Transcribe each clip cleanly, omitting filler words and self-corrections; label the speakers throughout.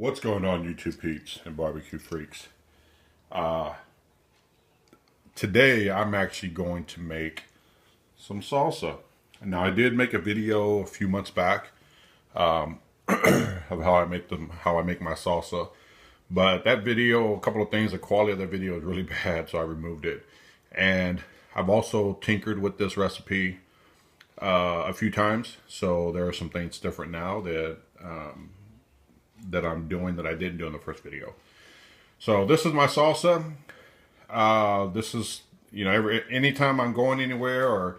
Speaker 1: What's going on, YouTube peeps and barbecue freaks? Today I'm actually going to make some salsa. Now I did make a video a few months back of how I make my salsa, but that video, a couple of things, the quality of the video is really bad, so I removed it. And I've also tinkered with this recipe a few times, so there are some things different now that I'm doing that I didn't do in the first video. So this is my salsa. This is, anytime I'm going anywhere or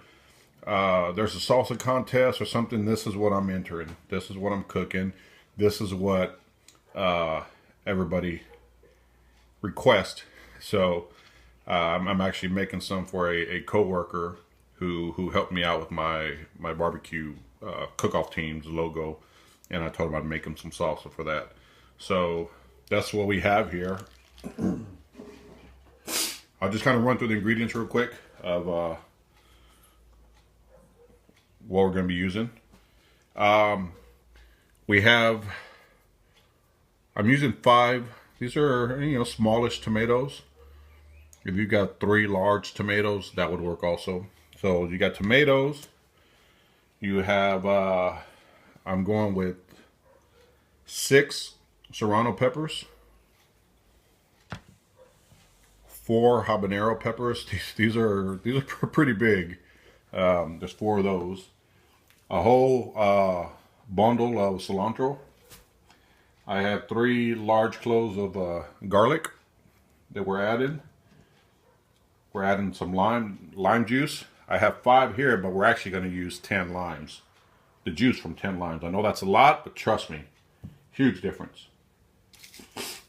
Speaker 1: there's a salsa contest or something, this is what I'm entering. This is what I'm cooking. This is what everybody requests. So I'm actually making some for a co-worker who helped me out with my barbecue cook-off team's logo. And I told him I'd make him some salsa for that. So that's what we have here. I'll just kind of run through the ingredients real quick of what we're going to be using. I'm using 5. These are, smallish tomatoes. If you've got 3 large tomatoes, that would work also. So you got tomatoes. You have, I'm going with 6 serrano peppers, 4 habanero peppers. These are pretty big. There's 4 of those. A whole bundle of cilantro. I have 3 large cloves of garlic that we're adding. We're adding some lime juice. I have 5 here, but we're actually going to use 10 limes. The juice from 10 limes. I know that's a lot, but trust me, huge difference.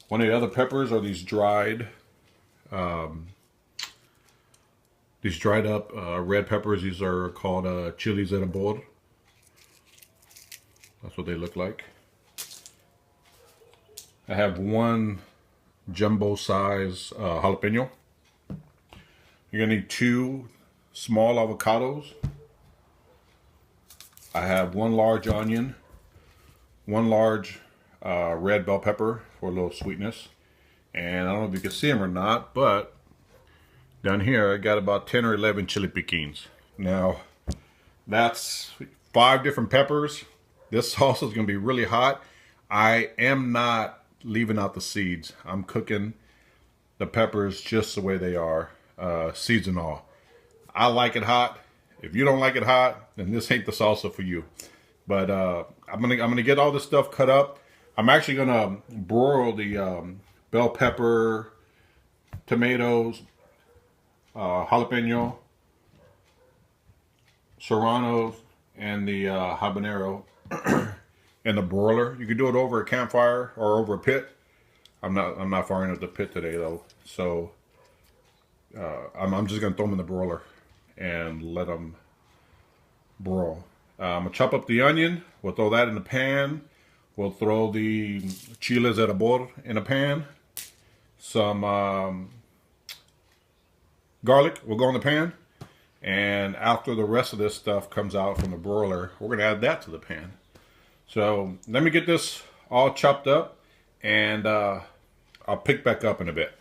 Speaker 1: One of the other peppers are these dried up red peppers. These are called chilies de abor. That's what they look like. I have 1 jumbo size jalapeno. You're gonna need 2 small avocados. I have 1 large onion, 1 large red bell pepper for a little sweetness. And I don't know if you can see them or not, but down here I got about 10 or 11 chili piquins. Now, that's 5 different peppers. This salsa is going to be really hot. I am not leaving out the seeds. I'm cooking the peppers just the way they are, seeds and all. I like it hot. If you don't like it hot, then this ain't the salsa for you. But I'm gonna get all this stuff cut up. I'm actually gonna broil the bell pepper, tomatoes, jalapeno, serranos, and the habanero in the broiler. You can do it over a campfire or over a pit. I'm not firing up the pit today though, so I'm just gonna throw them in the broiler and let them broil. I'm gonna chop up the onion. We'll throw that in the pan. We'll throw the chiles de abor in a pan. Some garlic will go in the pan. And after the rest of this stuff comes out from the broiler, we're gonna add that to the pan. So let me get this all chopped up, and I'll pick back up in a bit.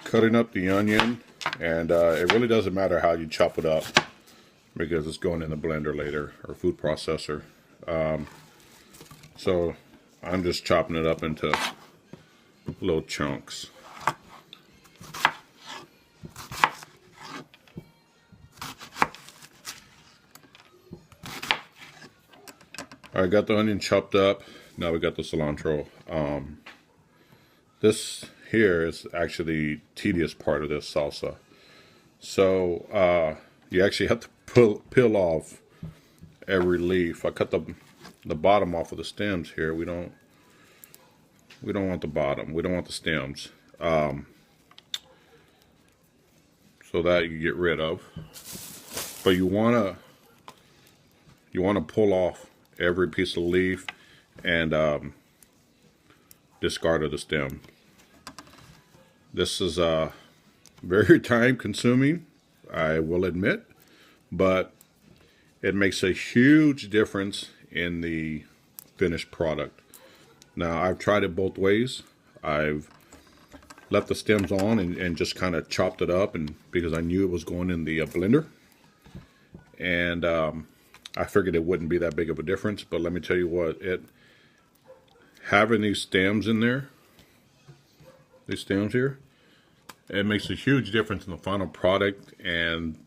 Speaker 1: Cutting up the onion, and it really doesn't matter how you chop it up because it's going in the blender later or food processor. So I'm just chopping it up into little chunks. I got the onion chopped up. Now we got the cilantro. This here is actually the tedious part of this salsa. So you actually have to peel off every leaf. I cut the bottom off of the stems here. We don't want the bottom. We don't want the stems. So that you get rid of. But you wanna pull off every piece of leaf and discard of the stem. This is very time consuming. I will admit, but it makes a huge difference in the finished product. Now, I've tried it both ways. I've left the stems on and just kind of chopped it up, and because I knew it was going in the blender, and I figured it wouldn't be that big of a difference. But let me tell you what, having these stems in there, these stems here, it makes a huge difference in the final product, and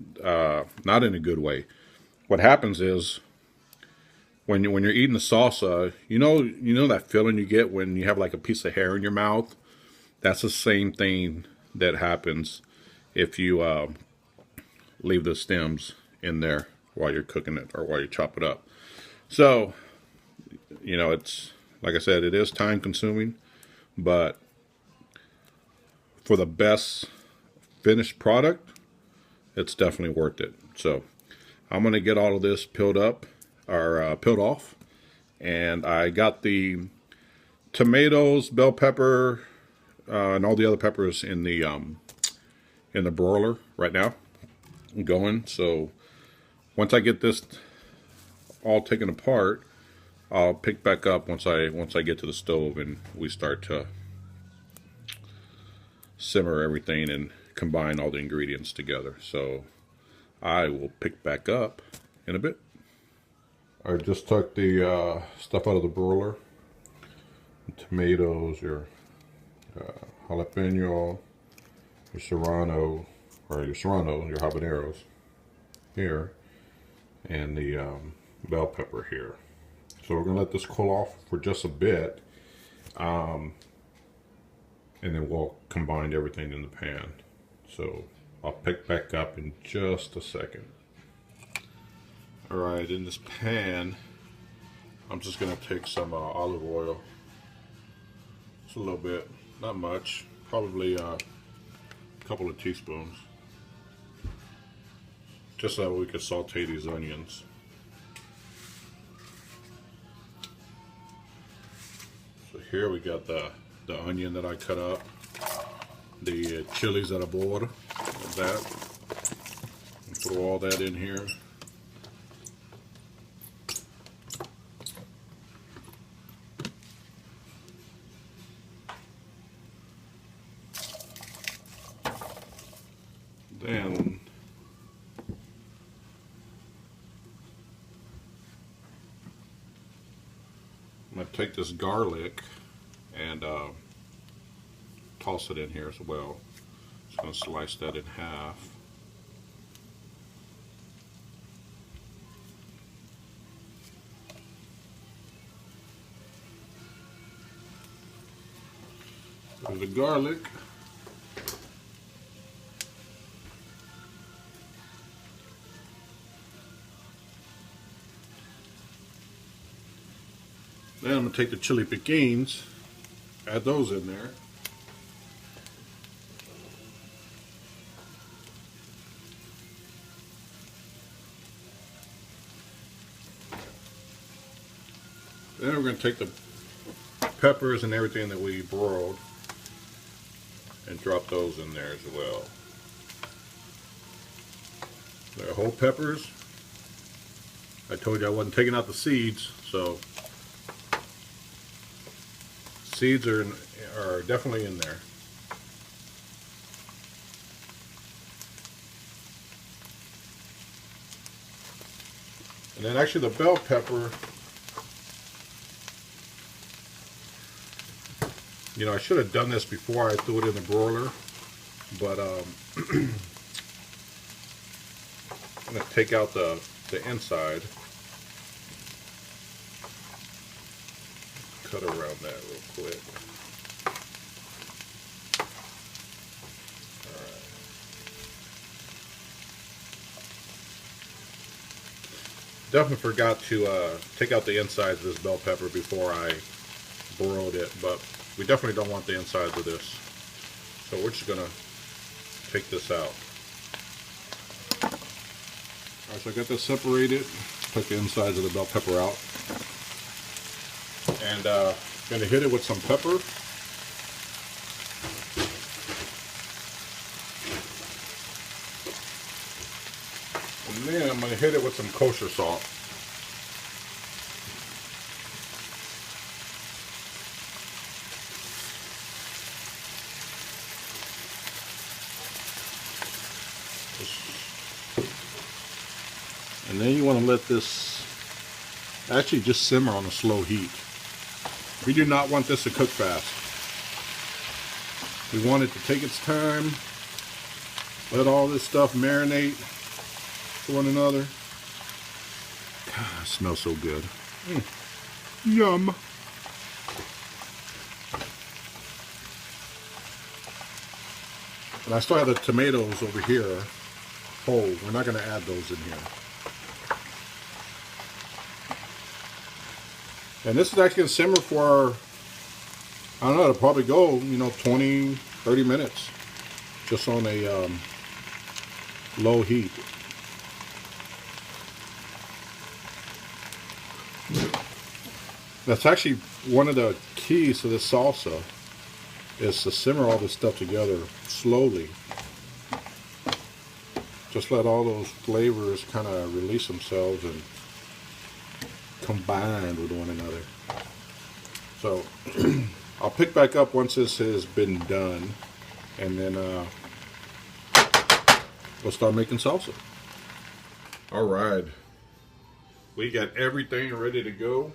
Speaker 1: not in a good way. What happens is when you're eating the salsa, you know that feeling you get when you have like a piece of hair in your mouth. That's the same thing that happens if you leave the stems in there while you're cooking it or while you chop it up. So, it's like I said, it is time consuming, but for the best finished product, it's definitely worth it. So I'm going to get all of this peeled up, or peeled off, and I got the tomatoes, bell pepper, and all the other peppers in the broiler right now going. So once I get this all taken apart, I'll pick back up once I get to the stove and we start to simmer everything and combine all the ingredients together. So I will pick back up in a bit. I just took the stuff out of the broiler. Tomatoes, your jalapeno, your serrano, your habaneros here, and the bell pepper here. So we're going to let this cool off for just a bit, and then we'll combine everything in the pan. So I'll pick back up in just a second. Alright, in this pan, I'm just going to take some olive oil. Just a little bit, not much, probably a couple of teaspoons. Just so we could saute these onions. So here we got the onion that I cut up, the chilies that I boiled, like that. Throw all that in here. Then I'm going to take this garlic and toss it in here as well. Just going to slice that in half. There's the garlic. Then I'm going to take the chili piquins, add those in there. Then we're going to take the peppers and everything that we broiled and drop those in there as well. They're whole peppers. I told you I wasn't taking out the seeds, so seeds are definitely in there. And then actually the bell pepper, I should have done this before I threw it in the broiler, but I'm going to take out the inside. Cut around that real quick. Alright. Definitely forgot to take out the insides of this bell pepper before I broiled it, but we definitely don't want the insides of this. So we're just going to take this out. Alright, so I got this separated. Took the insides of the bell pepper out. And going to hit it with some pepper. And then I'm going to hit it with some kosher salt. And then you want to let this actually just simmer on a slow heat. We do not want this to cook fast. We want it to take its time, let all this stuff marinate to one another. God, it smells so good. Yum. And I still have the tomatoes over here whole. We're not going to add those in here. And this is actually going to simmer for, I don't know, it'll probably go, 20, 30 minutes. Just on a low heat. That's actually one of the keys to this salsa, is to simmer all this stuff together slowly. Just let all those flavors kind of release themselves and combine with one another. So I'll pick back up once this has been done, and then we'll start making salsa. All right, we got everything ready to go.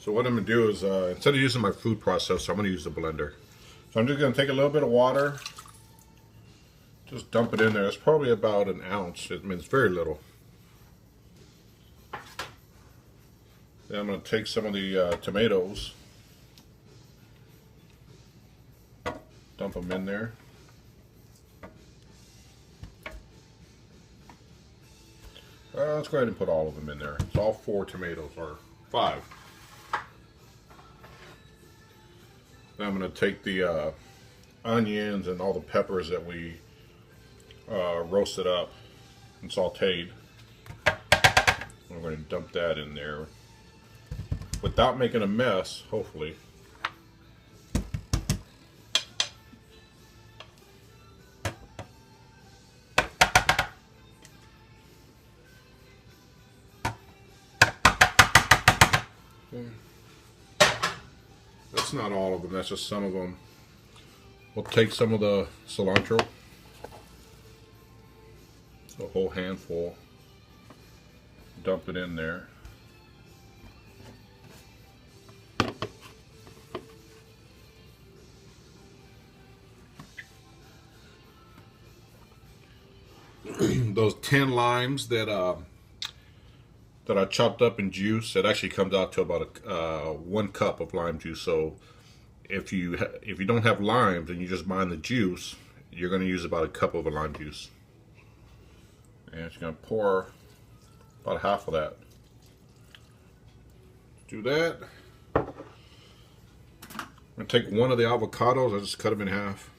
Speaker 1: So what I'm gonna do is, instead of using my food processor, I'm gonna use the blender. So I'm just gonna take a little bit of water, just dump it in there. It's probably about an ounce. I mean, it's very little. Then I'm gonna take some of the tomatoes, dump them in there. Let's go ahead and put all of them in there. It's all 4 tomatoes, or 5. Then I'm going to take the onions and all the peppers that we roasted up and sauteed. We're going to dump that in there without making a mess, hopefully. Okay. That's not all of them, that's just some of them. We'll take some of the cilantro, a whole handful, dump it in there. Those 10 limes that I chopped up in juice, it actually comes out to about 1 cup of lime juice. So if you don't have limes and you just buy the juice, you're going to use about 1 cup of lime juice. And you're going to pour about half of that. Do that. I'm going to take one of the avocados. I just cut them in half.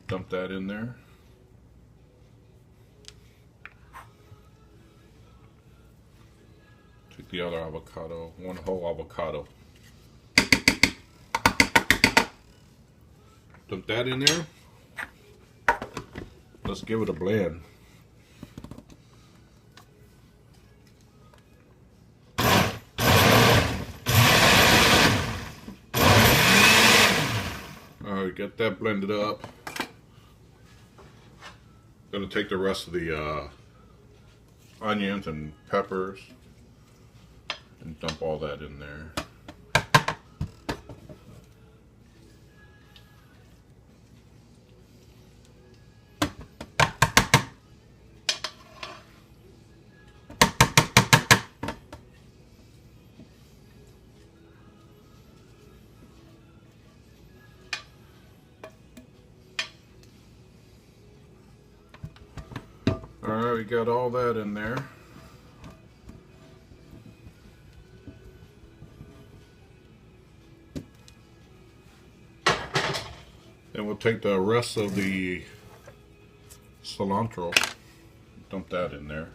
Speaker 1: Dump that in there. Take the other avocado, 1 whole avocado. Dump that in there. Let's give it a blend. Alright, get that blended up. Going to take the rest of the onions and peppers and dump all that in there. Alright, we got all that in there. Then we'll take the rest of the cilantro, dump that in there.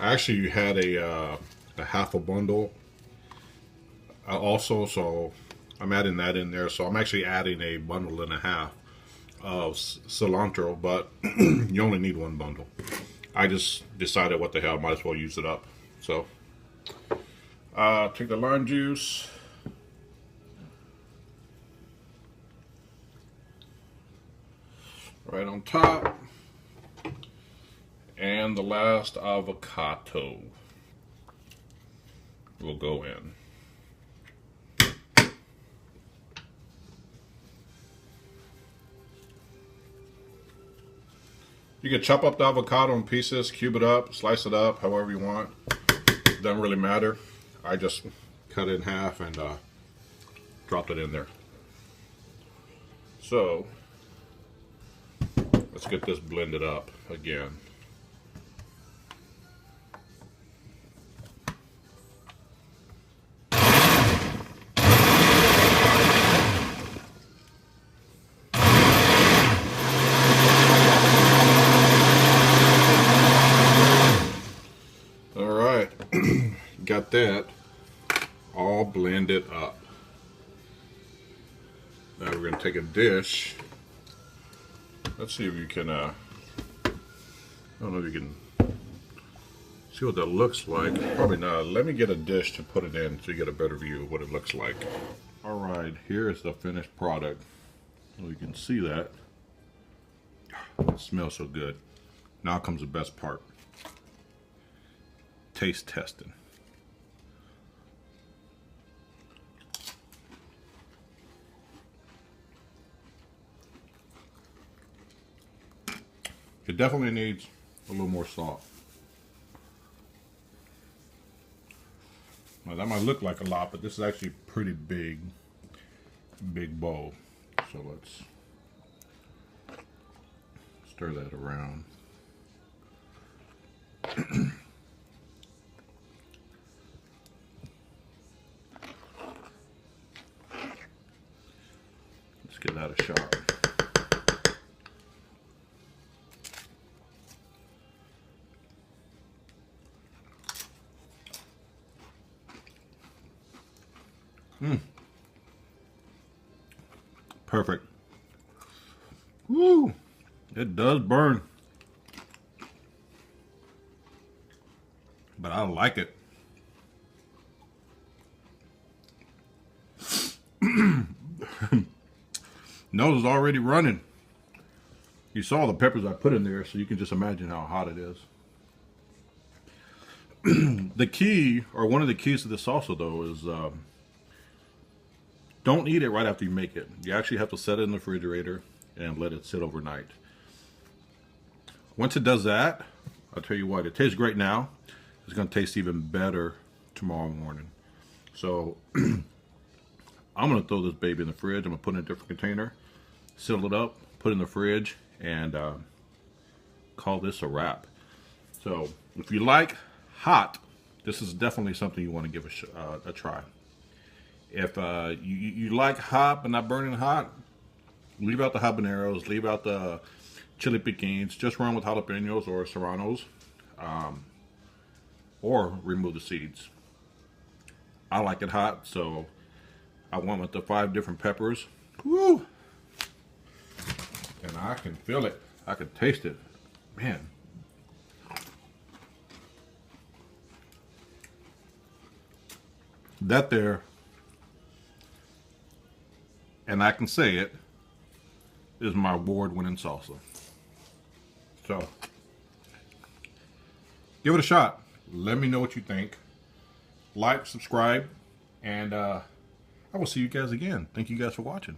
Speaker 1: I actually had a half a bundle also, so I'm adding that in there. So I'm actually adding a bundle and a half of cilantro, but you only need one bundle. I just decided, what the hell, might as well use it up. So take the lime juice, right on top, and the last avocado will go in. You can chop up the avocado in pieces, cube it up, slice it up, however you want. It doesn't really matter. I just cut it in half and dropped it in there. So let's get this blended up again. Got that all blended up. Now we're going to take a dish. Let's see if you can, I don't know if you can see what that looks like. Probably not. Let me get a dish to put it in so you get a better view of what it looks like. Alright, here is the finished product. Well, you can see that. It smells so good. Now comes the best part. Taste testing. It definitely needs a little more salt. Now that might look like a lot, but this is actually a pretty big bowl. So let's stir that around. Let's give that a shot. Perfect. Woo! It does burn. But I like it. Nose is already running. You saw the peppers I put in there, so you can just imagine how hot it is. The key, or one of the keys to the salsa though, is don't eat it right after you make it. You actually have to set it in the refrigerator and let it sit overnight. Once it does that, I'll tell you what, it tastes great now. It's going to taste even better tomorrow morning. So I'm going to throw this baby in the fridge. I'm going to put it in a different container, seal it up, put it in the fridge, and call this a wrap. So if you like hot, this is definitely something you want to give a try. If you like hot but not burning hot, leave out the habaneros, leave out the chili piquins, just run with jalapenos or serranos, or remove the seeds. I like it hot, so I went with the 5 different peppers. Woo! And I can feel it. I can taste it. Man. That there, and I can say it, is my award-winning salsa. So, give it a shot. Let me know what you think. Like, subscribe, and I will see you guys again. Thank you guys for watching.